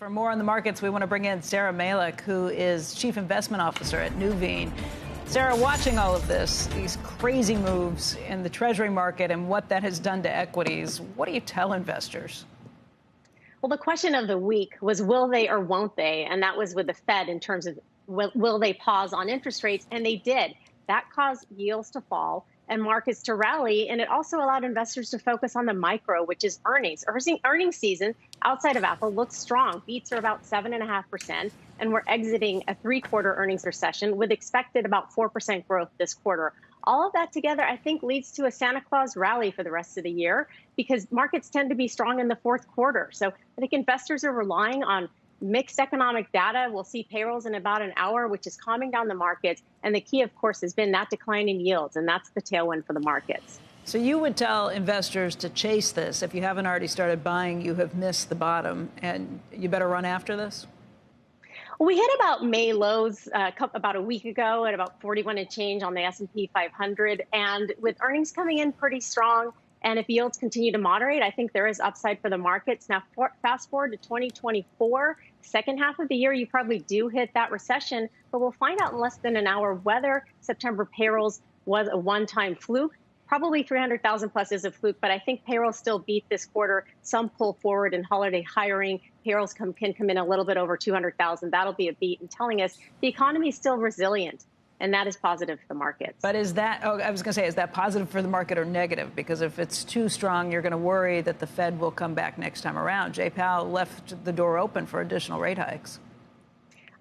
For more on the markets, we want to bring in Saira Malik, who is Chief Investment Officer at Nuveen. Sarah, watching all of this, these crazy moves in the Treasury market and what that has done to equities, what do you tell investors? Well, the question of the week was, will they or won't they? And that was with the Fed in terms of will they pause on interest rates? And they did. That caused yields to fall and markets to rally. And it also allowed investors to focus on the micro, which is earnings. Earnings season outside of Apple looks strong. Beats are about 7.5%. And we're exiting a three-quarter earnings recession with expected about 4% growth this quarter. All of that together, I think, leads to a Santa Claus rally for the rest of the year because markets tend to be strong in the fourth quarter. So I think investors are relying on mixed economic data. We'll see payrolls in about an hour, which is calming down the markets. And the key, of course, has been that decline in yields. And that's the tailwind for the markets. So you would tell investors to chase this. If you haven't already started buying, you have missed the bottom. And you better run after this? We hit about May lows about a week ago at about 41 and change on the S&P 500. And with earnings coming in pretty strong, and if yields continue to moderate, I think there is upside for the markets. Now, fast forward to 2024, second half of the year, you probably do hit that recession, but we'll find out in less than an hour whether September payrolls was a one-time fluke. Probably 300,000 plus is a fluke, but I think payrolls still beat this quarter. Some pull forward in holiday hiring. Payrolls can come in a little bit over 200,000. That'll be a beat and telling us the economy is still resilient. And that is positive for the markets. But is that, I was going to say, is that positive for the market or negative? Because if it's too strong, you're going to worry that the Fed will come back next time around. Jay Powell left the door open for additional rate hikes.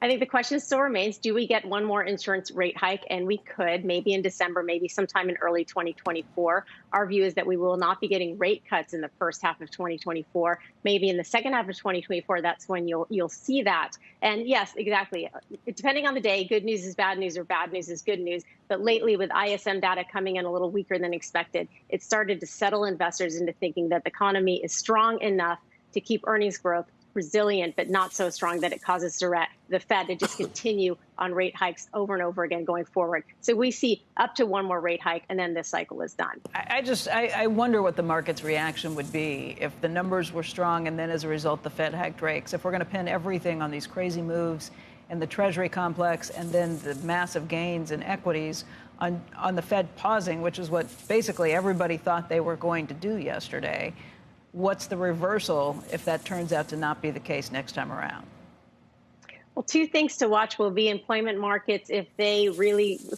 I think the question still remains, do we get one more insurance rate hike? And we could, maybe in December, maybe sometime in early 2024. Our view is that we will not be getting rate cuts in the first half of 2024. Maybe in the second half of 2024, that's when you'll see that. And yes, exactly. Depending on the day, good news is bad news or bad news is good news. But lately, with ISM data coming in a little weaker than expected, it started to settle investors into thinking that the economy is strong enough to keep earnings growth resilient, but not so strong that it causes the Fed to just continue on rate hikes over and over again going forward. So we see up to one more rate hike, and then this cycle is done. I wonder what the market's reaction would be if the numbers were strong and then as a result the Fed hiked rates. If we're going to pin everything on these crazy moves in the Treasury complex and then the massive gains in equities on the Fed pausing, which is what basically everybody thought they were going to do yesterday. What's the reversal if that turns out to not be the case next time around? Well, two things to watch will be employment markets. If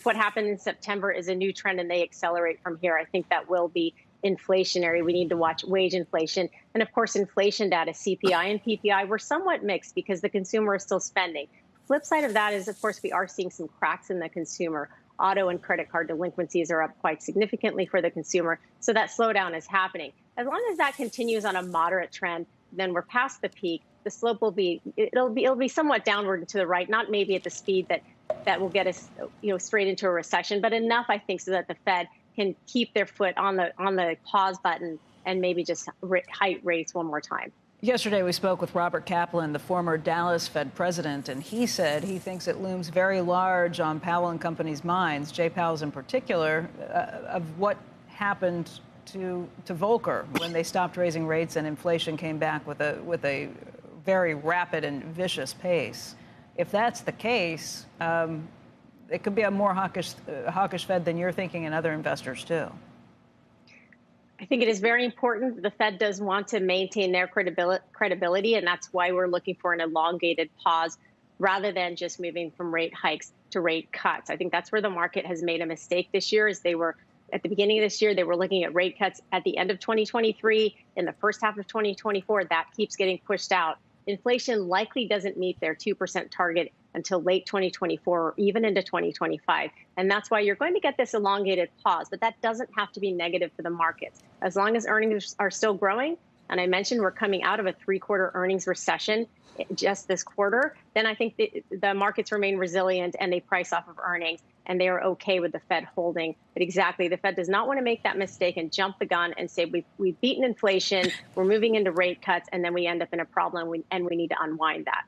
what happened in September is a new trend and they accelerate from here, I think that will be inflationary. We need to watch wage inflation. And of course, inflation data, CPI and PPI, were somewhat mixed because the consumer is still spending. Flip side of that is, of course, we are seeing some cracks in the consumer. Auto and credit card delinquencies are up quite significantly for the consumer. So that slowdown is happening. As long as that continues on a moderate trend, then we're past the peak. The slope will it'll be somewhat downward and to the right, not maybe at the speed that will get us straight into a recession, but enough, I think, so that the Fed can keep their foot on the pause button and maybe just hike rates one more time. Yesterday, we spoke with Robert Kaplan, the former Dallas Fed president, and he said he thinks it looms very large on Powell and company's minds, Jay Powell's in particular, of what happened to Volcker when they stopped raising rates and inflation came back with a very rapid and vicious pace. If that's the case, it could be a more hawkish Fed than you're thinking and other investors too. I think it is very important. The Fed does want to maintain their credibility, and that's why we're looking for an elongated pause rather than just moving from rate hikes to rate cuts. I think that's where the market has made a mistake this year, is they were at the beginning of this year, they were looking at rate cuts at the end of 2023. In the first half of 2024, that keeps getting pushed out. Inflation likely doesn't meet their 2% target until late 2024 or even into 2025. And that's why you're going to get this elongated pause. But that doesn't have to be negative for the markets. As long as earnings are still growing, and I mentioned we're coming out of a three-quarter earnings recession just this quarter, then I think the markets remain resilient and they price off of earnings and they are okay with the Fed holding. But exactly, the Fed does not want to make that mistake and jump the gun and say we've beaten inflation, we're moving into rate cuts, and then we end up in a problem and we need to unwind that.